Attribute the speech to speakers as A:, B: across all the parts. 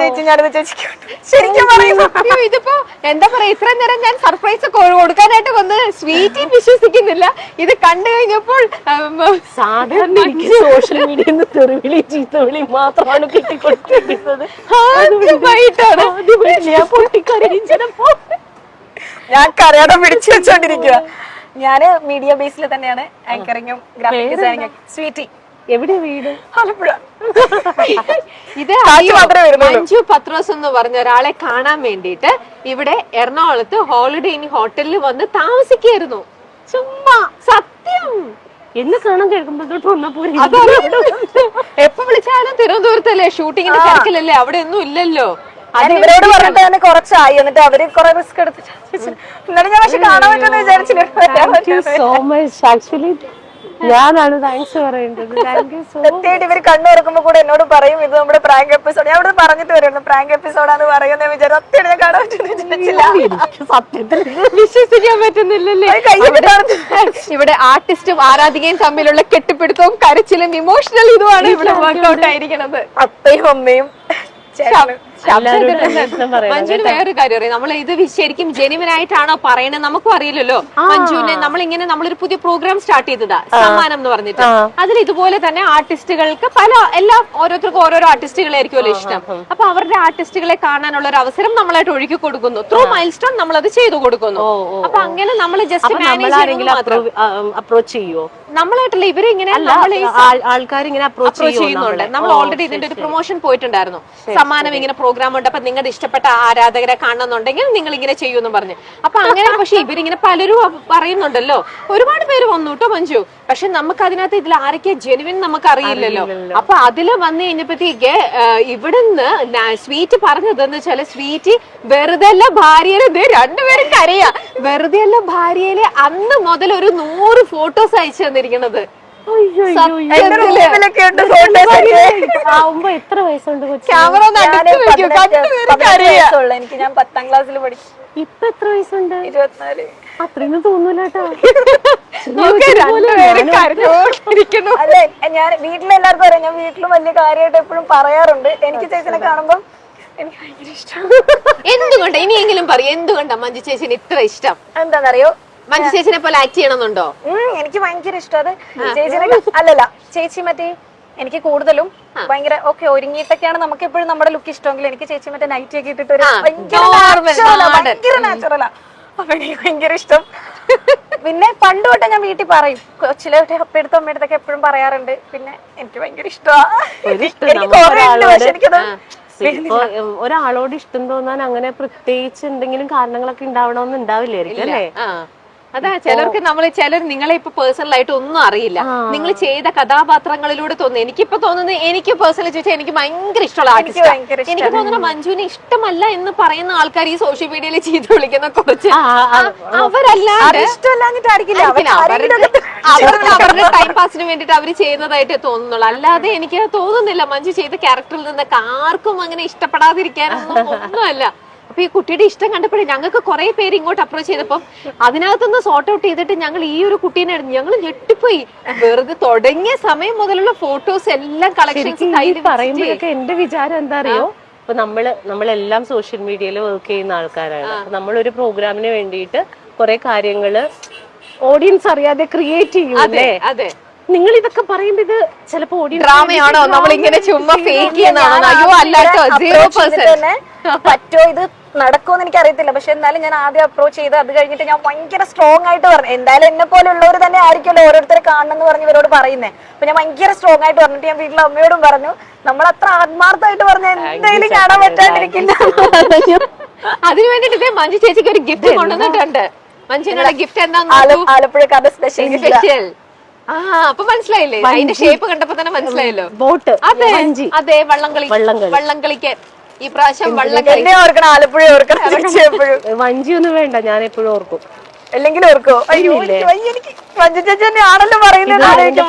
A: ചേച്ചി ഞാനത് ചേച്ചിക്ക് ശരിക്കും പറയുന്നു.
B: ഇതിപ്പോ എന്താ പറയാ, ഇത്രയും നേരം ഞാൻ സർപ്രൈസ് കൊടുക്കാനായിട്ട് വന്ന് സ്വീറ്റി വിശ്വസിക്കുന്നില്ല. ഇത് കണ്ടു കഴിഞ്ഞപ്പോൾ
C: സാധാരണ എനിക്ക് സോഷ്യൽ മീഡിയയിൽ തെറിവിളി ചീത്തവിളി മാത്രമാണ് കിട്ടിക്കൊണ്ടിരിക്കുന്നത്. ഞാൻ പൊട്ടിക്കരയിച്ചപ്പോ
A: ഞാൻ കരയാതെ പിടിച്ചു വെച്ചോണ്ടിരിക്കുക. ഞാന് മീഡിയ ബേസിൽ തന്നെയാണ് ആങ്കറിങ്ങും ഗ്രാഫിക് ഡിസൈനിങ്ങും. സ്വീറ്റി
C: എവിടെ വീട്?
A: ആലപ്പുഴ.
B: ഇത് മഞ്ജു പത്രോസ് എന്ന് പറഞ്ഞ ഒരാളെ കാണാൻ വേണ്ടിയിട്ട് ഇവിടെ എറണാകുളത്ത് ഹോളിഡേ ഇൻ ഹോട്ടലിൽ വന്ന് താമസിക്കായിരുന്നു. ചുമ്മാ സത്യം.
C: എന്ന് കാണാൻ കേൾക്കുമ്പോഴത്തോട്ട് വന്നപ്പോ
B: എപ്പോ വിളിച്ചാലും തിരുവനന്തപുരത്തല്ലേ, ഷൂട്ടിങ്ങിന്റെ തിരക്കിലല്ലേ, അവിടെ ഒന്നും ഇല്ലല്ലോ.
A: ഇവരോട് പറഞ്ഞിട്ട് തന്നെ കുറച്ചായി, എന്നിട്ട് അവര് കുറെ റിസ്ക് എടുത്തിട്ട് എന്നാലും ഞാൻ പക്ഷെ കാണാൻ പറ്റുമെന്ന് വിചാരിച്ചില്ല.
C: ഞാനാണ് താങ്ക്സ് പറയേണ്ടത്.
A: സത്യമായിട്ട് ഇവര് കണ്ണു തുറക്കുമ്പോ കൂടെ എന്നോട് പറയും ഇത് നമ്മുടെ പ്രാങ്ക് എപ്പിസോഡ്. ഞാൻ ഇവിടെ പറഞ്ഞിട്ട് വരുന്നു പ്രാങ്ക് എപ്പിസോഡാന്ന് പറയുന്ന വിചാരം. സത്യമായിട്ട് ഞാൻ കാണാൻ പറ്റുന്നില്ല.
C: സത്യത്തിൽ
B: വിശ്വസിക്കാൻ പറ്റുന്നില്ലല്ലേ. ഇവിടെ ആർട്ടിസ്റ്റും ആരാധികയും തമ്മിലുള്ള കെട്ടിപ്പിടുത്തവും കരച്ചിലും ഇമോഷണൽ ഇതുമാണ് ഇവിടെ വർക്ക്ഔട്ട് ആയിരിക്കുന്നത്.
A: അപ്പയും അമ്മയും
B: മഞ്ജുവിന് വേറൊരു കാര്യം അറിയാം, നമ്മൾ ഇത് ശരിക്കും ജെനുവിൻ ആയിട്ടാണോ പറയണത് നമുക്കും അറിയില്ലല്ലോ. മഞ്ജുവിനെ നമ്മളിങ്ങനെ നമ്മളൊരു പുതിയ പ്രോഗ്രാം സ്റ്റാർട്ട് ചെയ്തതാ, സമ്മാനം എന്ന് പറഞ്ഞിട്ട്. അതിൽ ഇതുപോലെ തന്നെ ആർട്ടിസ്റ്റുകൾക്ക് ഓരോരുത്തർക്കും ഓരോരോ ആർട്ടിസ്റ്റുകളായിരിക്കുമല്ലോ ഇഷ്ടം. അപ്പൊ അവരുടെ ആർട്ടിസ്റ്റുകളെ കാണാനുള്ള ഒരു അവസരം നമ്മളായിട്ട് ഒഴുകി കൊടുക്കുന്നു. ത്രൂ മൈൽ സ്റ്റോൺ നമ്മളത് ചെയ്തു കൊടുക്കുന്നു. അപ്പൊ അങ്ങനെ നമ്മൾ ജസ്റ്റ്
C: അപ്രോച്ച് ചെയ്യോ?
B: നമ്മളായിട്ടല്ല, ഇവര് ഇങ്ങനെ
C: ആൾക്കാർ ഇങ്ങനെ അപ്രോച്ച്
B: ചെയ്യുന്നുണ്ട്. നമ്മൾ ഓൾറെഡി ഇതിന്റെ ഒരു പ്രൊമോഷൻ പോയിട്ടുണ്ടായിരുന്നു. സമ്മാനം ഇങ്ങനെ പ്രോഗ്രാം ഉണ്ട്, അപ്പൊ നിങ്ങളുടെ ഇഷ്ടപ്പെട്ട ആരാധകരെ കാണണമെന്നുണ്ടെങ്കിൽ നിങ്ങൾ ഇങ്ങനെ ചെയ്യുമെന്ന് പറഞ്ഞു. അപ്പൊ അങ്ങനെ പക്ഷെ ഇവരിങ്ങനെ പലരും പറയുന്നുണ്ടല്ലോ. ഒരുപാട് പേര് വന്നു കേട്ടോ മഞ്ജു. പക്ഷെ നമുക്ക് അതിനകത്ത് ഇതിൽ ആരൊക്കെ ജെനുവിൻ നമുക്ക് അറിയില്ലല്ലോ. അപ്പൊ അതില് വന്നു കഴിഞ്ഞപ്പോഴത്തേക്ക് ഇവിടുന്ന് സ്വീറ്റ് പറഞ്ഞതെന്ന് വെച്ചാല്, സ്വീറ്റ് വെറുതെ അല്ല ഭാര്യയിലെ രണ്ടുപേരും കരയാ. വെറുതെ അല്ല ഭാര്യയിലെ അന്ന് മുതൽ ഒരു 100 ഫോട്ടോസ് അയച്ചു തന്നിരിക്കുന്നത്.
C: എത്ര വയസ്സുണ്ട്?
B: ക്യാമറ
A: എനിക്ക് ഞാൻ 10ാം ക്ലാസ്സിൽ പഠിക്കും.
C: ഇപ്പൊ എത്ര വയസ്സുണ്ട്?
A: 24.
C: അത്രയൊന്നും തോന്നൂലട്ടോ.
A: അതെ, ഞാൻ വീട്ടിലെല്ലാവർക്കും അറിയാം. ഞാൻ വീട്ടിലും വലിയ കാര്യമായിട്ട് എപ്പോഴും പറയാറുണ്ട്. എനിക്ക് ചേച്ചിനെ കാണുമ്പോ എനിക്ക് ഭയങ്കര ഇഷ്ടം.
B: എന്തുകൊണ്ട് ഇനിയെങ്കിലും പറയും, എന്തുകൊണ്ടാ മഞ്ജു ചേച്ചിന് ഇത്ര ഇഷ്ടം?
A: എന്താണെന്നറിയോ,
B: മഞ്ജു ചേച്ചിനെ പോലെ ആക്ട് ചെയ്യണമെന്നുണ്ടോ?
A: എനിക്ക് ഭയങ്കര ഇഷ്ടം അത്. ചേച്ചിനെ അല്ലല്ല, ചേച്ചി മറ്റേ എനിക്ക് കൂടുതലും ഭയങ്കര ഒരുങ്ങിയിട്ടൊക്കെയാണ് നമുക്ക് എപ്പോഴും നമ്മുടെ ലുക്ക് ഇഷ്ടമെങ്കിൽ എനിക്ക് ചേച്ചി മറ്റേ നൈറ്റ് ഒക്കെ ഇട്ടിട്ട് ഭയങ്കര നാച്ചുറലാ. അപ്പൊ എനിക്ക് ഭയങ്കര ഇഷ്ടം. പിന്നെ പണ്ട് തൊട്ടേ ഞാൻ വീട്ടിൽ പറയും, കൊച്ചിലോട്ടെ അപ്പയെടുത്തും അമ്മയെടുത്തൊക്കെ എപ്പോഴും പറയാറുണ്ട്. പിന്നെ എനിക്ക് ഭയങ്കര
C: ഒരാളോട് ഇഷ്ടം തോന്നാൻ അങ്ങനെ പ്രത്യേകിച്ച് എന്തെങ്കിലും കാരണങ്ങളൊക്കെ ഉണ്ടാവണമെന്ന് ഉണ്ടാവില്ലായിരിക്കും അല്ലേ?
B: അതാ ചിലർക്ക് ചിലർ നിങ്ങളെ ഇപ്പൊ പേഴ്സണൽ ആയിട്ട് ഒന്നും അറിയില്ല. നിങ്ങൾ ചെയ്ത കഥാപാത്രങ്ങളിലൂടെ തോന്നുന്നു. എനിക്കിപ്പോ തോന്നുന്നത്, എനിക്ക് പേഴ്സണലി ചോദിച്ചാൽ എനിക്ക് ഭയങ്കര ഇഷ്ടമുള്ള ആർട്ടിസ്റ്റ്. എനിക്ക് തോന്നുന്നു മഞ്ജുവിന് ഇഷ്ടമല്ല എന്ന് പറയുന്ന ആൾക്കാർ ഈ സോഷ്യൽ മീഡിയയിൽ ചെയ്ത് വിളിക്കുന്ന കുറച്ച് അവരല്ലാണ്ട് അവരുടെ ടൈം പാസിന് വേണ്ടിട്ട് അവര് ചെയ്യുന്നതായിട്ട് തോന്നുന്നുള്ളൂ. അല്ലാതെ എനിക്ക് തോന്നുന്നില്ല മഞ്ജു ചെയ്ത ക്യാരക്ടറിൽ നിന്നൊക്കെ ആർക്കും അങ്ങനെ ഇഷ്ടപ്പെടാതിരിക്കാനൊന്നും ഒന്നുമല്ല. അപ്പൊ ഈ കുട്ടിയുടെ ഇഷ്ടം കണ്ടപ്പോഴേ ഞങ്ങൾക്ക് കുറെ പേര് ഇങ്ങോട്ട് അപ്രോച്ച് ചെയ്തപ്പം അതിനകത്തുനിന്ന് സോർട്ട് ഔട്ട് ചെയ്തിട്ട് ഞങ്ങൾ ഈ ഒരു കുട്ടീനെ ഞങ്ങൾ ഞെട്ടിപ്പോയി. വെറുതെ തുടങ്ങിയ സമയം മുതലുള്ള ഫോട്ടോസ് എല്ലാം കളക്ഷൻസ്
C: പറയുമ്പോഴൊക്കെ എന്റെ വിചാരം എന്താ അറിയോ, ഇപ്പൊ നമ്മളെല്ലാം സോഷ്യൽ മീഡിയയിൽ വർക്ക് ചെയ്യുന്ന ആൾക്കാരാണ്. നമ്മളൊരു പ്രോഗ്രാമിന് വേണ്ടിയിട്ട് കുറെ കാര്യങ്ങള് ഓഡിയൻസ് അറിയാതെ ക്രിയേറ്റ് ചെയ്യൂലേ.
B: അതെ,
C: നിങ്ങൾ ഇതൊക്കെ പറയുമ്പോ ഇത് ചിലപ്പോ ഓഡിയൻസ്
B: ഡ്രാമയാണോ, നമ്മളിങ്ങനെ ചുമ്മാ ഫേക്ക് ചെയ്യുന്നതാണോ? അയ്യോ അല്ലാട്ടോ, 0%
A: പറ്റോ ഇത് നടക്കുമെന്ന് എനിക്ക് അറിയത്തില്ല. പക്ഷെ എന്നാലും ഞാൻ ആദ്യം അപ്രോച്ച് ചെയ്ത് അത് കഴിഞ്ഞിട്ട് ഞാൻ ഭയങ്കര സ്ട്രോങ് ആയിട്ട് പറഞ്ഞു. എന്തായാലും എന്നെ പോലെ ഉള്ളവർ തന്നെ ആയിരിക്കുമല്ലോ ഓരോരുത്തരെ കാണണമെന്ന് പറഞ്ഞ് ഇവരോട് പറയുന്നേ. അപ്പൊ ഞാൻ ഭയങ്കര സ്ട്രോങ് ആയിട്ട് പറഞ്ഞിട്ട് ഞാൻ വീട്ടിലെ അമ്മയോടും പറഞ്ഞു, നമ്മൾ അത്ര ആത്മാർത്ഥമായിട്ട് പറഞ്ഞ എന്തായാലും കാണാൻ പറ്റാണ്ടിരിക്കില്ല.
B: അതിനു വേണ്ടിട്ട് മഞ്ജു ചേച്ചിക്ക് ഒരു ഗിഫ്റ്റ് കൊണ്ടുവന്നിട്ടുണ്ട്. മഞ്ജുവിനുള്ള ഗിഫ്റ്റ് എന്താന്ന്?
A: ആലപ്പുഴക്കാരുടെ സ്പെഷ്യൽ.
B: അപ്പൊ മനസ്സിലായില്ലേ, അതിന്റെ ഷേപ്പ് കണ്ടപ്പോ തന്നെ മനസ്സിലായല്ലോ.
C: ബോട്ട്.
B: അതെ, വള്ളംകളിക്ക് ഈ പ്രാവശ്യം
A: എന്നെ ഓർക്കണം, ആലപ്പുഴ ഓർക്കണം.
C: വഞ്ചിയൊന്നും വേണ്ട, ഞാൻ എപ്പോഴും ഓർക്കും.
A: അല്ലെങ്കിൽ ഓർക്കോ? അയ്യോ എനിക്ക് മഞ്ജു ചേച്ചി തന്നെയാണല്ലോ പറയുന്നത്.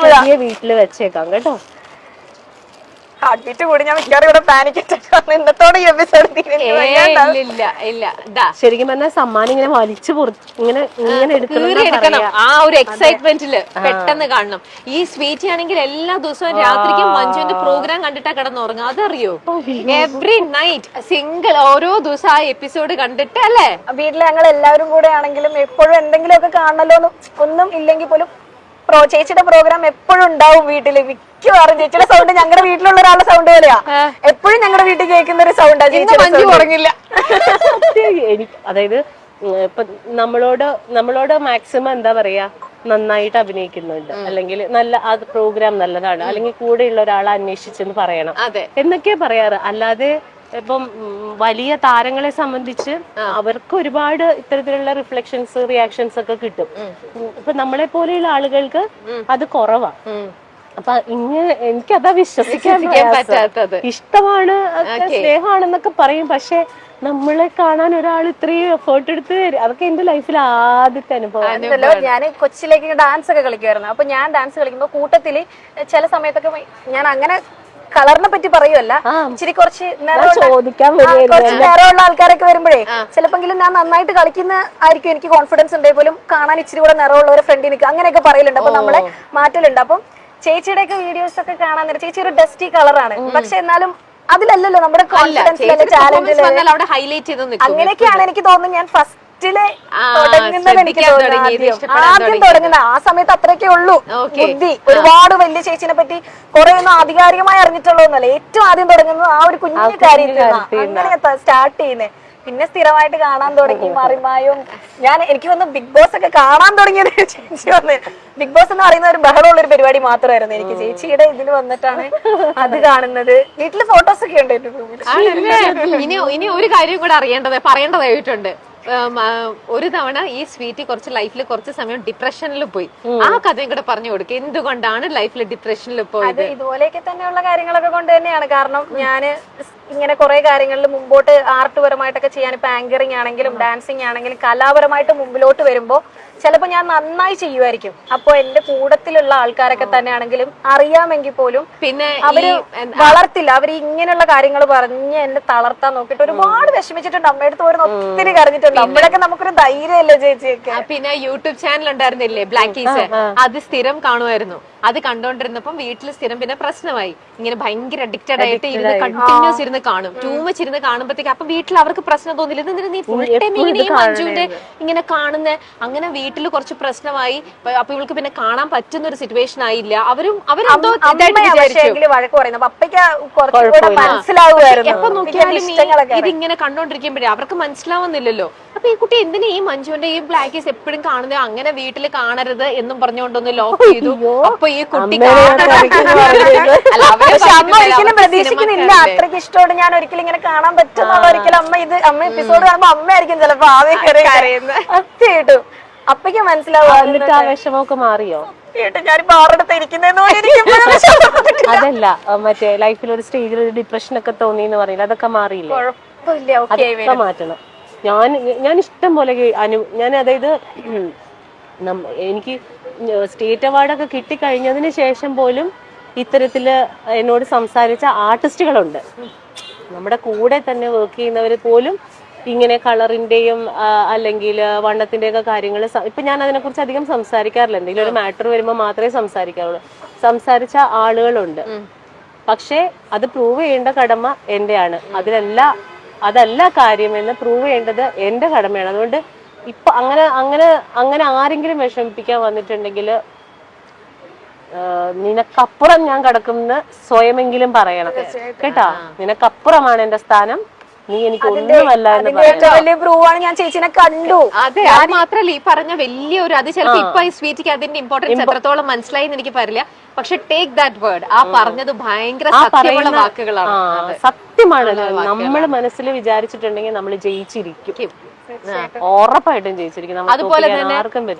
C: വീട്ടില് വെച്ചേക്കാം കേട്ടോ.
A: ഹാർട്ട് ബീറ്റ് കൂടി ഞാൻ മിക്കവാറും ഇവിടെ പാനിക് അറ്റാക്ക് ഇന്നത്തോടെ ഈ എപ്പിസോഡ്
B: ഇല്ല ഇല്ല ദാ
C: ശരിക്കും പറഞ്ഞാൽ സമ്മാനം ഇങ്ങനെ വലിച്ചു ഇങ്ങനെ ഇങ്ങനെ
B: എടുക്കണം ആ ഒരു എക്സൈറ്റ്മെന്റില് പെട്ടെന്ന് കാണണം. ഈ സ്വീറ്റി ആണെങ്കിൽ എല്ലാ ദിവസവും രാത്രിക്കും മഞ്ജുവിന്റെ പ്രോഗ്രാം കണ്ടിട്ടാ കിടന്നുറങ്ങും. അതറിയോ? എവറി നൈറ്റ് സിംഗിൾ ഓരോ ദിവസം ആ എപ്പിസോഡ് കണ്ടിട്ട് അല്ലേ.
A: വീട്ടിൽ ഞങ്ങൾ എല്ലാവരും കൂടെ ആണെങ്കിലും എപ്പോഴും എന്തെങ്കിലുമൊക്കെ കാണണല്ലോ. ഒന്നും ഇല്ലെങ്കിൽ പോലും ചേച്ചിയുടെ പ്രോഗ്രാം എപ്പോഴും ഉണ്ടാവും വീട്ടില്. മിക്കവാറും ചേച്ചിയുടെ സൗണ്ട് ഞങ്ങളുടെ വീട്ടിലുള്ള ഒരാളുടെ സൗണ്ട് പോലെയാ. എപ്പോഴും ഞങ്ങളുടെ വീട്ടിൽ കേൾക്കുന്ന ഒരു സൗണ്ടാ ചേച്ചി. ഉറങ്ങില്ല.
C: എനിക്ക് അതായത് ഇപ്പൊ നമ്മളോട് മാക്സിമം എന്താ പറയാ, നന്നായിട്ട് അഭിനയിക്കുന്നുണ്ട്, അല്ലെങ്കിൽ നല്ല ആ പ്രോഗ്രാം നല്ലതാണ്, അല്ലെങ്കിൽ കൂടെയുള്ള ഒരാളെ അന്വേഷിച്ചെന്ന് പറയണം എന്നൊക്കെയാ പറയാറ്. അല്ലാതെ ഇപ്പം വലിയ താരങ്ങളെ സംബന്ധിച്ച് അവർക്ക് ഒരുപാട് ഇത്തരത്തിലുള്ള റിഫ്ലക്ഷൻസ് റിയാക്ഷൻസ് ഒക്കെ കിട്ടും. ഇപ്പൊ നമ്മളെ പോലെയുള്ള ആളുകൾക്ക് അത് കുറവാ. അപ്പൊ ഇങ്ങനെ എനിക്കതാ വിശ്വസിക്കാൻ പറ്റാത്തത്. ഇഷ്ടമാണ്, സ്നേഹമാണെന്നൊക്കെ പറയും, പക്ഷെ നമ്മളെ കാണാൻ ഒരാൾ ഇത്രയും എഫേർട്ട് എടുത്ത് തരും. അതൊക്കെ എന്റെ ലൈഫിൽ ആദ്യത്തെ അനുഭവം.
A: ഞാൻ കൊച്ചിലേക്ക് ഡാൻസ് ഒക്കെ കളിക്കുമായിരുന്നു. അപ്പൊ ഞാൻ ഡാൻസ് കളിക്കുമ്പോ കൂട്ടത്തില് ചില സമയത്തൊക്കെ ഞാൻ അങ്ങനെ കളറിനെ പറ്റി പറയുമല്ല, ഇച്ചിരി കുറച്ച് നേരമുള്ള ആൾക്കാരൊക്കെ വരുമ്പോഴേ ചിലപ്പോങ്കിലും ഞാൻ നന്നായിട്ട് കളിക്കുന്ന ആയിരിക്കും, എനിക്ക് കോൺഫിഡൻസ് ഉണ്ടെങ്കിൽ പോലും കാണാൻ ഇച്ചിരി കൂടെ നിറമുള്ള ഒരു ഫ്രണ്ട് നിൽക്കുക അങ്ങനെയൊക്കെ പറയലുണ്ട്. അപ്പൊ നമ്മളെ മാറ്റലുണ്ട്. അപ്പം ചേച്ചിയുടെ ഒക്കെ വീഡിയോസ് ഒക്കെ കാണാൻ നേരം ചേച്ചി ഒരു ഡസ്റ്റി കളറാണ്, പക്ഷെ എന്നാലും അതിലല്ലല്ലോ നമ്മുടെ കോൺഫിഡൻസിലല്ലേ ചാലഞ്ചിൽ. അങ്ങനെയൊക്കെയാണ് എനിക്ക് തോന്നുന്നത്. ഞാൻ ഫസ്റ്റിലെ തുടങ്ങുന്നത് എനിക്ക് തോന്നുന്നു ആദ്യം തുടങ്ങുന്ന ആ സമയത്ത് അത്രയൊക്കെ ഉള്ളൂ ബുദ്ധി. ഒരുപാട് വലിയ ചേച്ചിനെ പറ്റി കുറെ ഒന്നും ആധികാരികമായി അറിഞ്ഞിട്ടുള്ളതൊന്നല്ല. ഏറ്റവും ആദ്യം തുടങ്ങുന്നത് ആ ഒരു കുഞ്ഞു കാര്യത്തിലാണ്. അങ്ങനെ സ്റ്റാർട്ട് ചെയ്യുന്നത്. പിന്നെ സ്ഥിരമായിട്ട് കാണാൻ തുടങ്ങി മറിമായും. എനിക്ക് വന്ന് ബിഗ് ബോസ് ഒക്കെ കാണാൻ തുടങ്ങിയത് ചേച്ചി വന്ന്. ബിഗ് ബോസ് എന്ന് പറയുന്ന ഒരു ബഹളമുള്ള ഒരു പരിപാടി മാത്രമായിരുന്നു എനിക്ക്. ചേച്ചിയുടെ ഇതിൽ വന്നിട്ടാണ് അത് കാണുന്നത്. വീട്ടില് ഫോട്ടോസ് ഒക്കെ ഉണ്ട് എന്റെ റൂമിൽ.
B: ഇനി ഒരു കാര്യം കൂടെ പറയേണ്ടതായിട്ടുണ്ട്. ഒരു തവണ ഈ സ്വീറ്റി കുറച്ച് ലൈഫിൽ കുറച്ച് സമയം ഡിപ്രഷനിൽ പോയി. ആ കഥയും കൂടെ പറഞ്ഞു കൊടുക്കുക. എന്തുകൊണ്ടാണ് ലൈഫിൽ ഡിപ്രഷനിൽ പോയത്?
A: ഇതുപോലെയൊക്കെ തന്നെയുള്ള കാര്യങ്ങളൊക്കെ കൊണ്ട് തന്നെയാണ്. കാരണം ഞാന് ഇങ്ങനെ കുറെ കാര്യങ്ങളിൽ മുമ്പോട്ട് ആർട്ട് പരമായിട്ടൊക്കെ ചെയ്യാൻ, ഇപ്പൊ ആങ്കറിങ് ആണെങ്കിലും ഡാൻസിങ് ആണെങ്കിലും കലാപരമായിട്ട് മുമ്പിലോട്ട് വരുമ്പോ ചിലപ്പോ ഞാൻ നന്നായി ചെയ്യുമായിരിക്കും. അപ്പൊ എന്റെ കൂട്ടത്തിലുള്ള ആൾക്കാരൊക്കെ തന്നെയാണെങ്കിലും അറിയാമെങ്കിൽ പോലും പിന്നെ അവര് വളർത്തില്ല. അവര് ഇങ്ങനെയുള്ള കാര്യങ്ങൾ പറഞ്ഞ് എന്നെ തളർത്താൻ നോക്കിയിട്ട് ഒരുപാട് വിഷമിച്ചിട്ടുണ്ട്. അമ്മയടുത്ത് പോരുന്ന ഒത്തിരി കരഞ്ഞിട്ടുണ്ട്. അമ്മയൊക്കെ നമുക്കൊരു ധൈര്യമല്ലേ ചേച്ചിയൊക്കെ.
B: പിന്നെ യൂട്യൂബ് ചാനൽ ഉണ്ടായിരുന്നില്ലേ ബ്ലാക്കീസ്, അത് സ്ഥിരം കാണുമായിരുന്നു. അത് കണ്ടോണ്ടിരുന്നപ്പം വീട്ടിൽ സ്ഥിരം പിന്നെ പ്രശ്നമായി. ഇങ്ങനെ ഭയങ്കര അഡിക്റ്റഡ് ആയിട്ട് ഇരുന്ന് കണ്ടിന്യൂസ് ഇരുന്ന് കാണും. ടൂ മച്ച് ഇരുന്ന് കാണുമ്പോഴത്തേക്ക് അപ്പൊ വീട്ടിൽ അവർക്ക് പ്രശ്നം തോന്നില്ല. എന്തിനാ നീ ഫുൾ ടൈം ഇങ്ങനെ മഞ്ജുവിന്റെ ഇങ്ങനെ കാണുന്നേ? അങ്ങനെ വീട്ടിൽ കുറച്ച് പ്രശ്നമായി. അപ്പൊ ഇവൾക്ക് പിന്നെ കാണാൻ പറ്റുന്ന ഒരു സിറ്റുവേഷൻ ആയില്ല. അവരെന്തോ
A: വഴക്ക് പറയുന്നത് അപ്പയ്ക്ക് കുറച്ചുകൂടെ മനസ്സിലാവുമായിരുന്നു.
B: എപ്പൊ നോക്കിയാലും ഇതിങ്ങനെ കണ്ടോണ്ടിരിക്കുമ്പോഴേ അവർക്ക് മനസ്സിലാവുന്നില്ലല്ലോ. അപ്പൊ ഈ കുട്ടി എന്തിനാ ഈ മഞ്ജുവിന്റെ ഈ ബ്ലാക്കീസ് എപ്പോഴും കാണുന്നത്? അങ്ങനെ വീട്ടിൽ കാണരുത് എന്നും പറഞ്ഞുകൊണ്ടൊന്ന് ലോക്ക് ചെയ്തു. അപ്പൊ ഈ കുട്ടി
A: അമ്മ ഒരിക്കലും പ്രതീക്ഷിക്കുന്നില്ല. അത്രയ്ക്ക് ഇഷ്ടമാണ് ഞാൻ ഒരിക്കലും ഇങ്ങനെ കാണാൻ പറ്റുന്നുള്ള. ഒരിക്കലും അമ്മ എപ്പിസോഡ് കാണുമ്പോ അമ്മയായിരിക്കും ചിലപ്പോ ആദ്യം സത്യമായിട്ടും അപ്പയ്ക്ക് മനസ്സിലാവും.
C: ആ വിഷമമൊക്കെ മാറിയോ?
A: ഞാനിപ്പോ ആറെടുത്ത് ഇരിക്കുന്നതെന്ന്
C: അതല്ല, മറ്റേ ലൈഫിൽ ഒരു സ്റ്റേജിൽ ഒരു ഡിപ്രഷൻ ഒക്കെ തോന്നി എന്ന് പറയില്ല, അതൊക്കെ മാറിയില്ലേ? അതൊക്കെ മാറ്റണം. ഞാൻ ഇഷ്ടം പോലെ ഞാൻ അതായത് എനിക്ക് സ്റ്റേറ്റ് അവാർഡൊക്കെ കിട്ടിക്കഴിഞ്ഞതിന് ശേഷം പോലും ഇത്തരത്തില് എന്നോട് സംസാരിച്ച ആർട്ടിസ്റ്റുകളുണ്ട്. നമ്മുടെ കൂടെ തന്നെ വർക്ക് ചെയ്യുന്നവർ പോലും ഇങ്ങനെ കളറിന്റെയും അല്ലെങ്കിൽ വണ്ണത്തിന്റെയും ഒക്കെ കാര്യങ്ങൾ ഇപ്പൊ ഞാൻ അതിനെക്കുറിച്ച് അധികം സംസാരിക്കാറില്ല. എന്തെങ്കിലും ഒരു മാറ്റർ വരുമ്പോൾ മാത്രമേ സംസാരിക്കാറുള്ളൂ. സംസാരിച്ച ആളുകളുണ്ട്. പക്ഷെ അത് പ്രൂവ് ചെയ്യേണ്ട കടമ എന്റെയാണ്. അതല്ല കാര്യമെന്ന് പ്രൂവ് ചെയ്യേണ്ടത് എന്റെ കടമയാണ്. അതുകൊണ്ട് ഇപ്പൊ അങ്ങനെ ആരെങ്കിലും വിഷമിപ്പിക്കാൻ വന്നിട്ടുണ്ടെങ്കിൽ നിനക്കപ്പുറം ഞാൻ കിടക്കുമെന്ന് സ്വയമെങ്കിലും പറയണം കേട്ടാ. നിനക്കപ്പുറമാണ് എന്റെ സ്ഥാനം, നീ എനിക്ക് ഒന്നുമല്ല എന്ന്
A: പറയാം. ഞാൻ ചേച്ചിനെ കണ്ടു.
B: അതെ, അത് മാത്രല്ല ഈ പറഞ്ഞ വലിയൊരു അത് ചിലപ്പോ ഇപ്പൊ ഈ സ്വീറ്റിക്ക് അതിന്റെ ഇമ്പോർട്ടൻസ് എത്രത്തോളം മനസ്സിലായി എന്ന് എനിക്ക് പറയില്ല. പക്ഷെ ടേക്ക് ദാറ്റ് വേർഡ്, ആ പറഞ്ഞത് ഭയങ്കര സത്യമുള്ള വാക്കുകളാണ്.
C: സത്യമാണ്. നമ്മൾ മനസ്സിൽ വിചാരിച്ചിട്ടുണ്ടെങ്കിൽ നമ്മൾ ജയിച്ചിരിക്കും. ഉറപ്പായിട്ടും ജയിച്ചിരിക്കും. അതുപോലെ തന്നെ ആർക്കും പറ്റും.